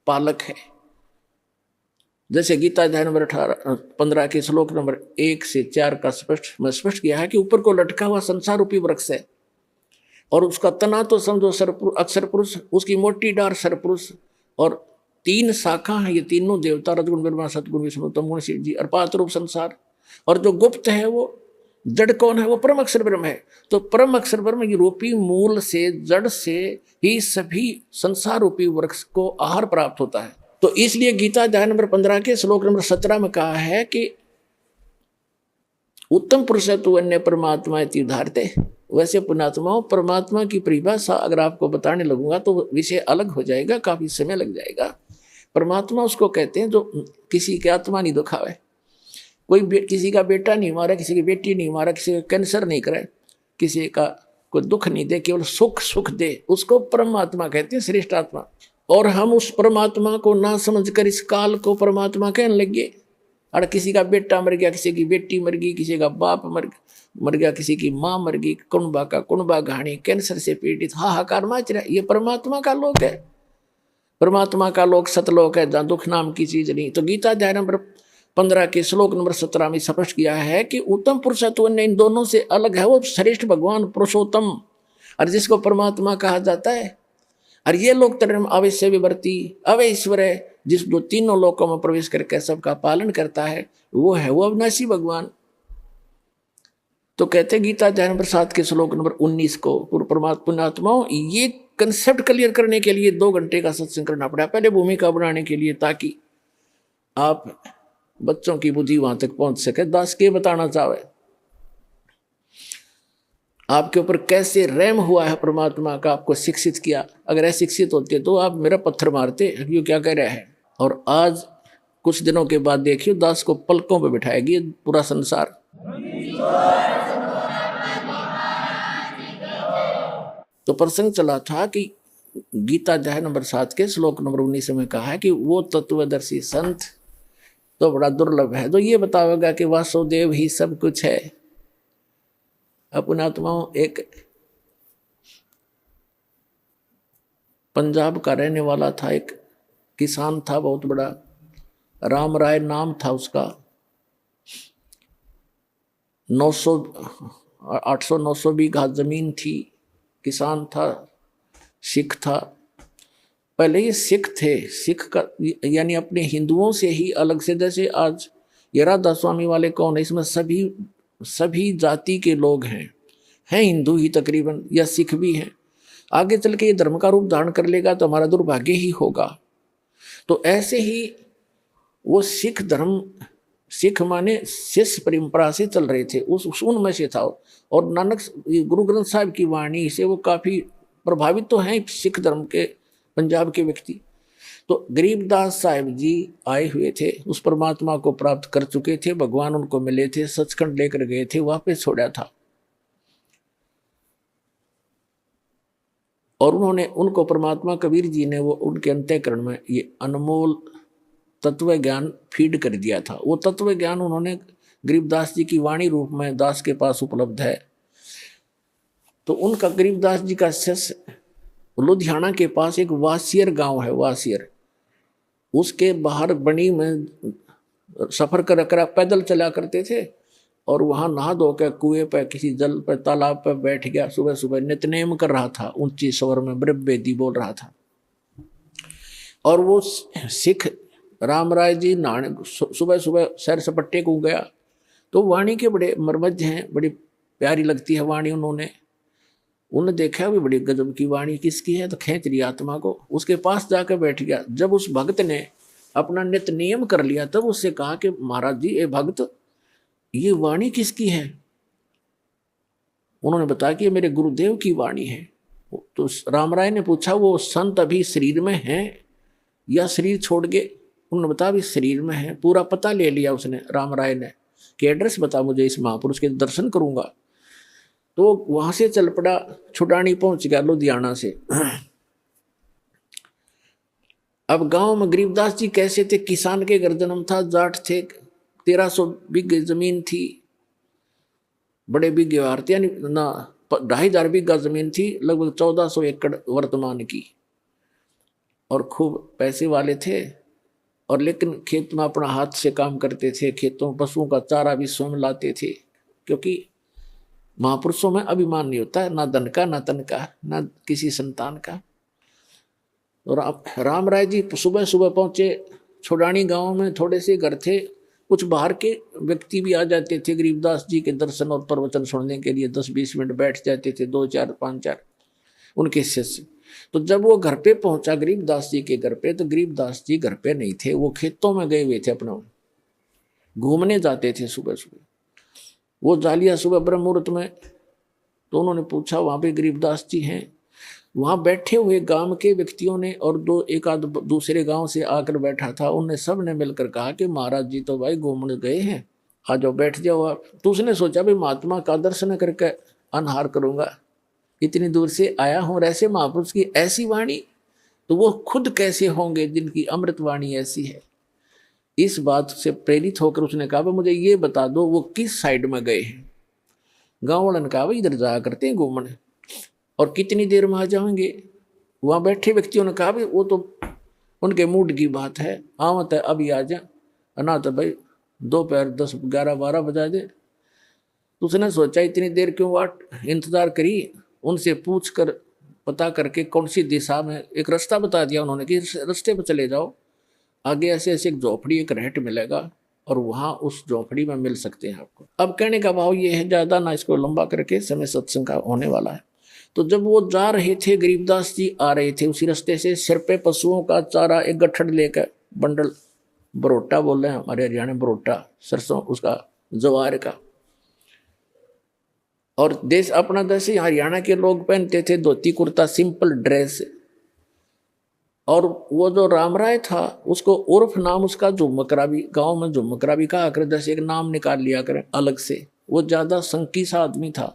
पालक है। जैसे गीता अध्याय नंबर 15 के श्लोक नंबर 1 से 4 का स्पष्ट किया है कि ऊपर को लटका हुआ संसार रूपी वृक्ष है, और उसका तना तो समझो अक्षर पुरुष, उसकी मोटी डार सरपुरुष, और 3 शाखा है, ये तीनों देवता रजगुण ब्रह्मा सतगुण विष्णु तमगुण शिव जी, अर्पात रूप संसार। और जो गुप्त है वो जड़ कौन है, वो परम अक्षर ब्रह्म है। तो परम अक्षर ब्रह्म रूपी मूल से, जड़ से ही सभी संसार रूपी वृक्ष को आहार प्राप्त होता है। तो इसलिए गीता अध्याय नंबर 15 के श्लोक नंबर 17 में कहा है कि उत्तम पुरुष तु अन्य परमात्मा इति उदारते। वैसे पुण्यात्माओं, परमात्मा की परिभाषा अगर आपको बताने लगूंगा तो विषय अलग हो जाएगा, काफी समय लग जाएगा। परमात्मा उसको कहते हैं जो किसी की आत्मा नहीं दुखावे, कोई किसी का बेटा नहीं मारा, किसी की बेटी नहीं मारा, किसी का कैंसर नहीं करे, किसी का कोई दुख नहीं दे, केवल सुख दे, उसको परमात्मा कहते हैं, श्रेष्ठ आत्मा। और हम उस परमात्मा को ना समझकर इस काल को परमात्मा कहने लगे, और किसी का बेटा मर गया, किसी की बेटी मर गई, किसी का बाप मर गया, किसी की माँ मर गई, कुणबा का कुणबा घाणी, कैंसर से पीड़ित, हाहाकार मच रहा है। ये परमात्मा का लोक है, परमात्मा का लोक सतलोक है, जहाँ दुख नाम की चीज नहीं। तो गीता अध्याय नंबर 15 के श्लोक नंबर 17 में स्पष्ट किया है कि उत्तम पुरुषत्व ने इन दोनों से अलग है, वो श्रेष्ठ भगवान पुरुषोत्तम, और जिसको परमात्मा कहा जाता है। और ये लोक धर्म अवश्य विवर्ती अवैश्वर है, जिस जो तीनों लोकों में प्रवेश करके सबका पालन करता है, वो है वो अविनाशी भगवान। तो कहते गीता अध्याय नंबर 7 के श्लोक नंबर 19 को पुण्यात्माओं, ये कंसेप्ट क्लियर करने के लिए 2 घंटे का सत्संग करना पड़ा, पहले भूमिका बनाने के लिए, ताकि आप बच्चों की बुद्धि वहां तक पहुंच सके। दास के बताना चाहे आपके ऊपर कैसे रहम हुआ है परमात्मा का, आपको शिक्षित किया। अगर अशिक्षित होते तो आप मेरा पत्थर मारते, ये क्या कह रहा है। और आज कुछ दिनों के बाद देखिए दास को पलकों पे बिठाएगी पूरा संसार। तो प्रसंग चला था कि गीता अध्याय नंबर 7 के श्लोक नंबर 19 में कहा है कि वो तत्वदर्शी संत तो बड़ा दुर्लभ है, तो ये बतावेगा कि वासुदेव ही सब कुछ है। अपनात्माओं, एक पंजाब का रहने वाला था, एक किसान था बहुत बड़ा, राम राय नाम था उसका। 800-900 बीघा जमीन थी, किसान था, सिख था। पहले ये सिख थे, सिख का यानी अपने हिंदुओं से ही अलग से, जैसे आज ये राधा स्वामी वाले कौन है, इसमें सभी जाति के लोग हैं हिंदू ही तकरीबन, या सिख भी हैं। आगे चल के ये धर्म का रूप धारण कर लेगा तो हमारा दुर्भाग्य ही होगा। तो ऐसे ही वो सिख धर्म, सिख माने शिष्य परंपरा से चल रहे थे, उनमें से था। और नानक गुरु ग्रंथ साहिब की वाणी से वो काफी प्रभावित तो हैं सिख धर्म के पंजाब के व्यक्ति। तो गरीबदास साहिब जी आए हुए थे, उस परमात्मा को प्राप्त कर चुके थे, भगवान उनको मिले थे, सचखंड लेकर गए थे, वापस छोड़ा था। और उनको परमात्मा कबीर जी ने वो उनके अंतःकरण में ये अनमोल तत्व ज्ञान फीड कर दिया था। वो तत्व ज्ञान उन्होंने गरीबदास जी की वाणी रूप में दास के पास उपलब्ध है। तो उनका गरीबदास जी का शिष्य लुधियाना के पास एक वासियर गांव है, वासियर, उसके बाहर बनी में सफर कर पैदल चला करते थे। और वहां नहा धो के कुएं पर, किसी जल पर, तालाब पर बैठ गया, सुबह सुबह नित्यनेम कर रहा था, ऊंची स्वर में ब्रह्मवेदी बोल रहा था। और वो सिख राम राय जी नहाने सुबह सुबह सैर सपट्टे को गया, तो वाणी के बड़े मर्मज्ञ हैं, बड़ी प्यारी लगती है वाणी। उन्होंने देखा भी बड़ी गजब की वाणी किसकी है, तो खींच रही आत्मा को, उसके पास जाकर बैठ गया। जब उस भक्त ने अपना नित्य नियम कर लिया, तब उससे कहा कि महाराज जी, ये भक्त, ये वाणी किसकी है। उन्होंने बताया कि ये मेरे गुरुदेव की वाणी है। तो राम राय ने पूछा, वो संत अभी शरीर में है या शरीर छोड़ गए। उन्होंने बताया अभी शरीर में है। पूरा पता ले लिया उसने, राम राय ने, कि एड्रेस बता मुझे, इस महापुरुष के दर्शन करूंगा। तो वहां से चल पड़ा, छुटानी पहुंच गया लुधियाना से। अब गांव में गरीबदास जी कैसे थे, किसान के घर जन्म था, जाट थे, 1300 बीघे जमीन थी, बड़े बीघे वारते, यानी ना 2500 बीघा जमीन थी, लगभग 1400 एकड़ वर्तमान की। और खूब पैसे वाले थे। और लेकिन खेत में अपना हाथ से काम करते थे, खेतों पशुओं का चारा भी स्वयं लाते थे, क्योंकि महापुरुषों में अभिमान नहीं होता है, ना धन का, ना तन का, ना किसी संतान का। और राम राय जी सुबह सुबह पहुंचे छोड़ानी गांव में, थोड़े से घर थे, कुछ बाहर के व्यक्ति भी आ जाते थे गरीबदास जी के दर्शन और प्रवचन सुनने के लिए, 10-20 मिनट बैठ जाते थे, 2-4, 5-4 उनके शिष्य। तो जब वो घर पे पहुंचा गरीबदास जी के घर पे, तो गरीबदास जी घर पे नहीं थे, वो खेतों में गए हुए थे, अपना घूमने जाते थे सुबह सुबह। वो जालिया सुबह ब्रह्म मुहूर्त में। तो उन्होंने पूछा, वहां पे गरीबदास जी हैं। वहां बैठे हुए गांव के व्यक्तियों ने और एक आध दूसरे गांव से आकर बैठा था, उनने सब ने मिलकर कहा कि महाराज जी तो भाई घूमने गए हैं, आ जाओ बैठ जाओ आप। तो उसने सोचा भाई महात्मा का दर्शन करके अनहार करूंगा, इतनी दूर से आया हूं, और ऐसे महापुरुष की ऐसी वाणी, तो वो खुद कैसे होंगे जिनकी अमृत वाणी ऐसी है। इस बात से प्रेरित होकर उसने कहा भाई मुझे ये बता दो वो किस साइड में गए हैं। गाँव वालों ने कहा भाई इधर जाया करते हैं घूमने, और कितनी देर में आ जाएंगे। वहाँ बैठे व्यक्तियों ने कहा भाई वो तो उनके मूड की बात है, आवत है अभी आ जा, ना तो भाई दोपहर 10-11-12 बजा दे। तो उसने सोचा इतनी देर क्यों वाट इंतजार करी, उनसे पूछ कर पता करके कौन सी दिशा में, एक रास्ता बता दिया उन्होंने कि इस रास्ते पर चले जाओ, आगे ऐसे ऐसे एक झोपड़ी एक रहट मिलेगा और वहाँ उस झोपड़ी में मिल सकते हैं आपको। अब कहने का भाव ये है, ज़्यादा ना इसको लंबा करके, समय सत्संग का होने वाला है। तो जब वो जा रहे थे, गरीबदास जी आ रहे थे उसी रास्ते से, सिर पे पशुओं का चारा एक गठड़ लेकर, बंडल, बरोटा बोल रहे हैं हमारे हरियाणा, बरोटा सरसों उसका, जवार का। और देश अपना देश हरियाणा के लोग पहनते थे धोती कुर्ता, सिंपल ड्रेस। और वो जो रामराय था उसको उर्फ नाम उसका झुमकरा भी, गांव में झुमकरा भी कहा कर, जैसे एक नाम निकाल लिया करें अलग से। वो ज्यादा संकी सा आदमी था।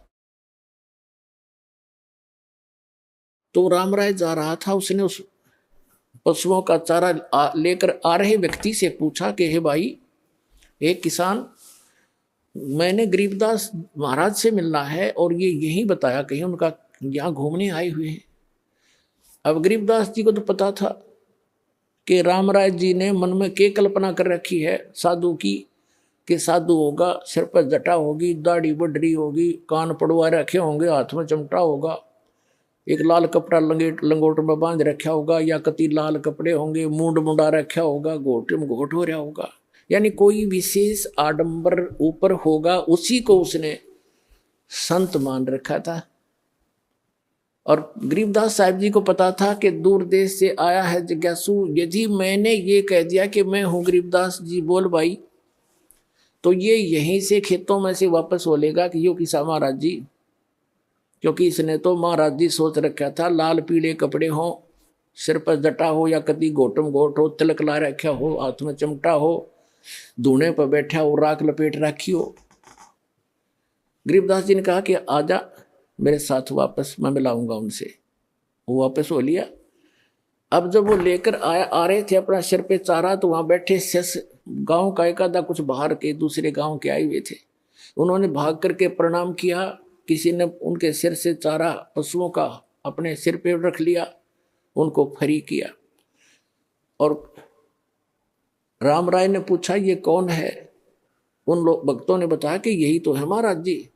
तो रामराय जा रहा था, उसने उस पशुओं का चारा लेकर आ रहे व्यक्ति से पूछा कि हे भाई, एक किसान, मैंने गरीबदास महाराज से मिलना है और ये यही बताया कहीं उनका यहाँ घूमने आए हुए हैं। अब गरीबदास जी को तो पता था कि रामराय जी ने मन में क्या कल्पना कर रखी है साधु की, कि साधु होगा, सिर पर जटा होगी, दाढ़ी बढ़ी होगी, कान पड़वा रखे होंगे, हाथ में चमटा होगा, एक लाल कपड़ा लंगोट में बांध रखा होगा, या कति लाल कपड़े होंगे, मूंड मुंडा रखा होगा, घोट में घोट हो रहा होगा, यानी कोई विशेष आडंबर ऊपर होगा, उसी को उसने संत मान रखा था। और गरीबदास साहब जी को पता था कि दूर देश से आया है जिज्ञासु, यदि मैंने ये कह दिया कि मैं हूं गरीबदास जी बोल भाई, तो ये यहीं से खेतों में से वापस बोलेगा कि यो किसा महाराज जी, क्योंकि इसने तो महाराज जी सोच रखा था लाल पीले कपड़े हो, सिर पर जटा हो, या कभी घोटम घोट हो, तिलक ला रखा हो, हाथ में चिमटा हो, धूने पर बैठा हो, राख लपेट रखी हो। गरीबदास जी ने कहा कि आजा मेरे साथ वापस, मैं मिलाऊंगा उनसे। वो वापस हो लिया। अब जब वो लेकर आ रहे थे अपना सिर पे चारा, तो वहां बैठे शेष गांव का एक आधा कुछ बाहर के दूसरे गांव के आए हुए थे। उन्होंने भाग करके प्रणाम किया, किसी ने उनके सिर से चारा पशुओं का अपने सिर पे रख लिया, उनको फरी किया। और रामराय ने पूछा ये कौन है। उन लोग भक्तों ने बताया कि यही तो है महाराज जी।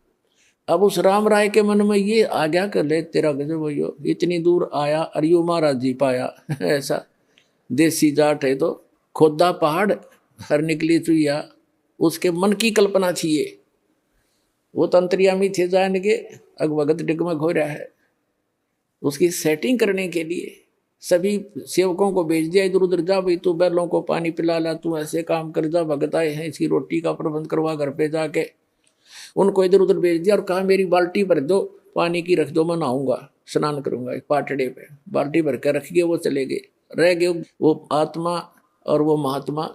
अब उस रामराय के मन में ये आ गया कर ले तेरा गजब भैया, इतनी दूर आया और यो महाराज जी पाया ऐसा देसी जाट है तो खोदा पहाड़ हर निकली चुईया। उसके मन की कल्पना थी ये, वो तंत्रियामी थे जान के अगवगत डिगमग हो रहा है। उसकी सेटिंग करने के लिए सभी सेवकों को भेज दिया, इधर उधर जा भाई, तू बैलों को पानी पिला ला, तू ऐसे काम कर जा, भगत आए हैं इसकी रोटी का प्रबंध करवा घर पे जाके। उनको इधर उधर भेज दिया और कहा मेरी बाल्टी भर दो, पानी की रख दो, मैं नहाऊंगा, स्नान करूंगा। एक पाटड़े पे बाल्टी भर कर रख गए, वो चले गए। रह गए वो आत्मा और वो महात्मा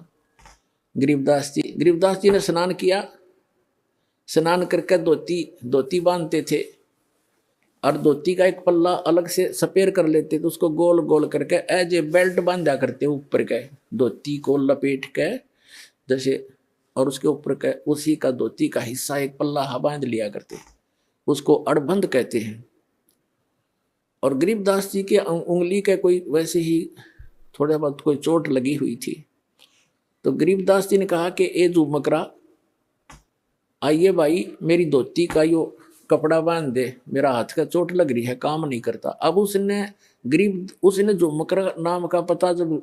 गरीबदास जी। गरीबदास जी ने स्नान किया, स्नान करके धोती बांधते थे और धोती का एक पल्ला अलग से सपेर कर लेते थे, उसको गोल गोल करके एज ए बेल्ट बांधा करते ऊपर के धोती को लपेट के जैसे, और उसके ऊपर के उसी का धोती का हिस्सा एक पल्ला बांध लिया करते, उसको अड़बंद कहते हैं। और गरीबदास जी के उंगली के कोई वैसे ही थोड़ा बहुत कोई चोट लगी हुई थी। तो गरीबदास जी ने कहा कि ए झुमकरा, आइए भाई मेरी धोती का यो कपड़ा बांध दे, मेरा हाथ का चोट लग रही है, काम नहीं करता। अब उसने झुमकरा नाम का पता जब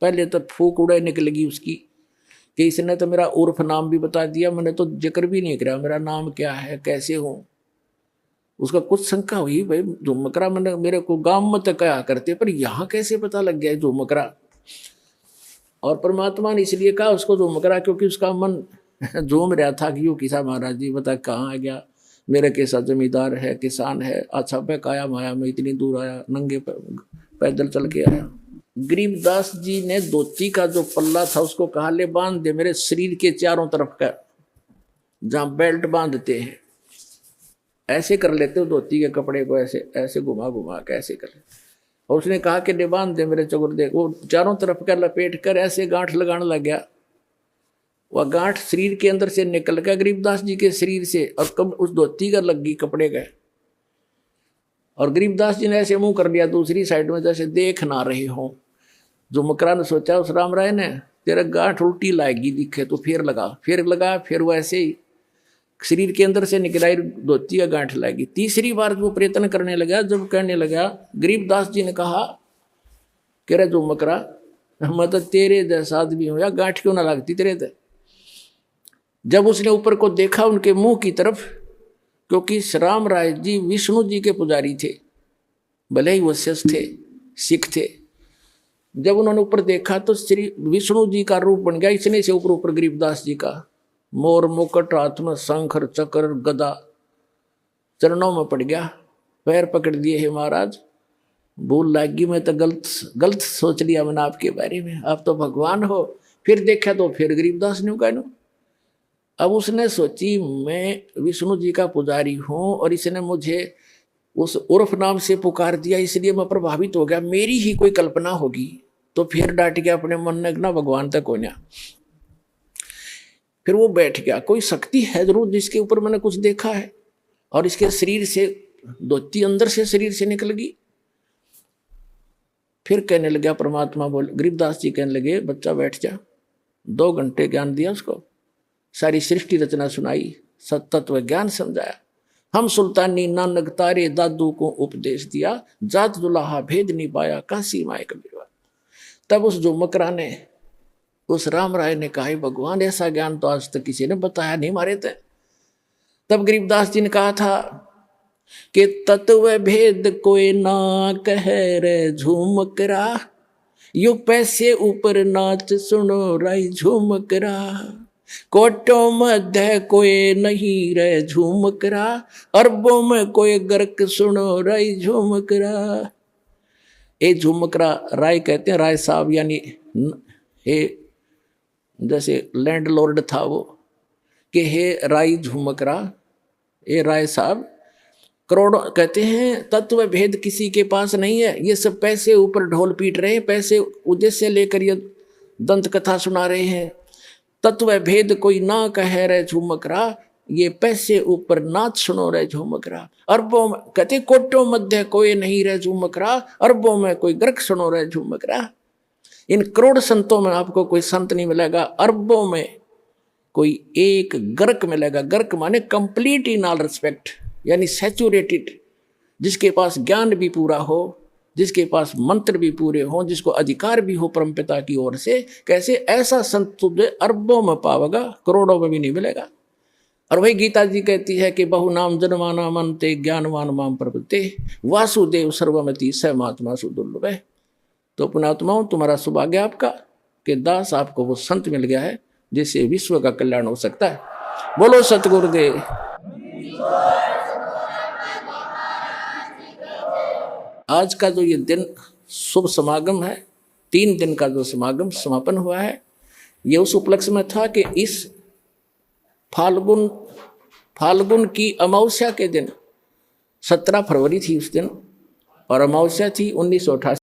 पहले तो फूक उड़े निकलेगी उसकी कि इसने तो मेरा उर्फ नाम भी बता दिया, मैंने तो जिक्र भी नहीं करा मेरा नाम क्या है, कैसे हूँ। उसका कुछ शंका हुई, भाई झुमकरा मैंने मेरे को गांव में तो कहा करते, पर यहाँ कैसे पता लग गया झुमकरा। और परमात्मा ने इसलिए कहा उसको झुमकरा क्योंकि उसका मन झूम रहा था कि यू किसा महाराज जी बता कहाँ आ गया, मेरे कैसा जमींदार है, किसान है, अच्छा पे काया माया में इतनी दूर आया, नंगे पैदल चल के आया। गरीबदास जी ने धोती का जो पल्ला था उसको कहा ले बांध दे मेरे शरीर के चारों तरफ का, जहाँ बेल्ट बांधते हैं ऐसे कर लेते हो धोती के कपड़े को, ऐसे ऐसे घुमा घुमा के ऐसे कर। और उसने कहा कि ले बांध दे मेरे चौगुर दे, वो चारों तरफ का लपेट कर ऐसे गांठ लगाने लग गया वह गांठ शरीर के अंदर से निकल गया गरीबदास जी के शरीर से, और कब उस धोती का लग गई कपड़े गए। और गरीबदास जी ने ऐसे मुंह कर लिया दूसरी साइड में जैसे देख ना रहे हो। जो मकरा ने सोचा उस राम राय ने, तेरा गांठ उल्टी लाएगी दिखे तो फिर लगा, फिर वो ऐसे ही शरीर के अंदर से निकलाई धोती का गांठ लाएगी। तीसरी बार वो प्रयत्न करने लगा, जब कहने लगा, गरीबदास जी ने कहा कह रहे जो मकरा, मैं तो तेरे जैसा आदमी हूं, या गांठ क्यों ना लगती तेरे दे। जब उसने ऊपर को देखा उनके मुंह की तरफ, क्योंकि राम राय जी विष्णु जी के पुजारी थे, भले ही वो शिष्य थे, सिख थे। जब उन्होंने ऊपर देखा तो श्री विष्णु जी का रूप बन गया इतने से ऊपर गरीबदास जी का, मोर मुकुट हाथ में शंकर चक्र गदा, चरणों में पड़ गया, पैर पकड़ दिए, हे महाराज भूल लागी, मैं तो गलत सोच लिया मैंने आपके बारे में, आप तो भगवान हो। फिर देखा तो फिर गरीबदास ने कहना, अब उसने सोची मैं विष्णु जी का पुजारी हूं और इसने मुझे उस उर्फ नाम से पुकार दिया, इसलिए मैं प्रभावित हो गया, मेरी ही कोई कल्पना होगी। तो फिर डांट गया अपने मन ने, ना भगवान तक हो ना। फिर वो बैठ गया, कोई शक्ति है जरूर जिसके ऊपर मैंने कुछ देखा है, और इसके शरीर से धोती अंदर से शरीर से निकल गई। फिर कहने लगा परमात्मा बोल, गरीबदास जी कहने लगे, बच्चा बैठ जा। 2 घंटे ज्ञान दिया उसको, सारी सृष्टि रचना सुनाई, सत्तत्व ज्ञान समझाया। हम सुल्तानी नानक तारे दादू को उपदेश दिया, जात दुलाहा भेद नहीं पाया, काशी माए कबीरवा। तब उस जो मकरा ने, उस राम राय ने कहा, भगवान ऐसा ज्ञान तो आज तक किसी ने बताया नहीं मारे थे। तब गरीबदास जी ने कहा था कि तत्व भेद कोई ना कह रे झूमकरा, यू पैसे ऊपर नाच सुनो राय झूमकरा, कोटों मध्य कोई नहीं रे झूमकरा, अरबों में कोई गर्क सुनो राय झूमकरा। ये झूमकरा राय कहते हैं, राय साहब यानी हे जैसे लैंडलॉर्ड था वो, कि हे राय झूमकरा, ये राय साहब करोड़ों कहते हैं, तत्व भेद किसी के पास नहीं है, ये सब पैसे ऊपर ढोल पीट रहे हैं, पैसे उद्देश्य लेकर ये दंत कथा सुना रहे हैं। तत्व भेद कोई ना कह रहे झूमकरा, ये पैसे ऊपर नाच सुनो रहे झूमकरा, अरबों में कहते कोटों मध्य कोई नहीं रहे झूमकरा, अरबों में कोई गर्क सुनो रहे झूमकरा। इन करोड़ संतों में आपको कोई संत नहीं मिलेगा, अरबों में कोई एक गर्क मिलेगा। गर्क माने कंप्लीट इन ऑल रिस्पेक्ट, यानी सैचुरेटेड, जिसके पास ज्ञान भी पूरा हो, जिसके पास मंत्र भी पूरे हो, जिसको अधिकार भी हो परमपिता की ओर से। कैसे ऐसा संत तुझे अरबों में पावेगा, करोड़ों में भी नहीं मिलेगा। और वही गीता जी कहती है कि बहु नाम जनमाना मनते ज्ञानवान माम प्रपते, वासुदेव सर्वमति स महात्मा सुदुर्लभ। तो पुणात्माओं, तुम्हारा सौभाग्य आपका कि दास आपको वो संत मिल गया है जिससे विश्व का कल्याण हो सकता है। बोलो सतगुरुदेव। आज का जो ये दिन शुभ समागम है, 3 दिन का जो समागम समापन हुआ है, ये उस उपलक्ष्य में था कि इस फाल्गुन की अमावस्या के दिन 17 फरवरी थी उस दिन, और अमावस्या थी 1988।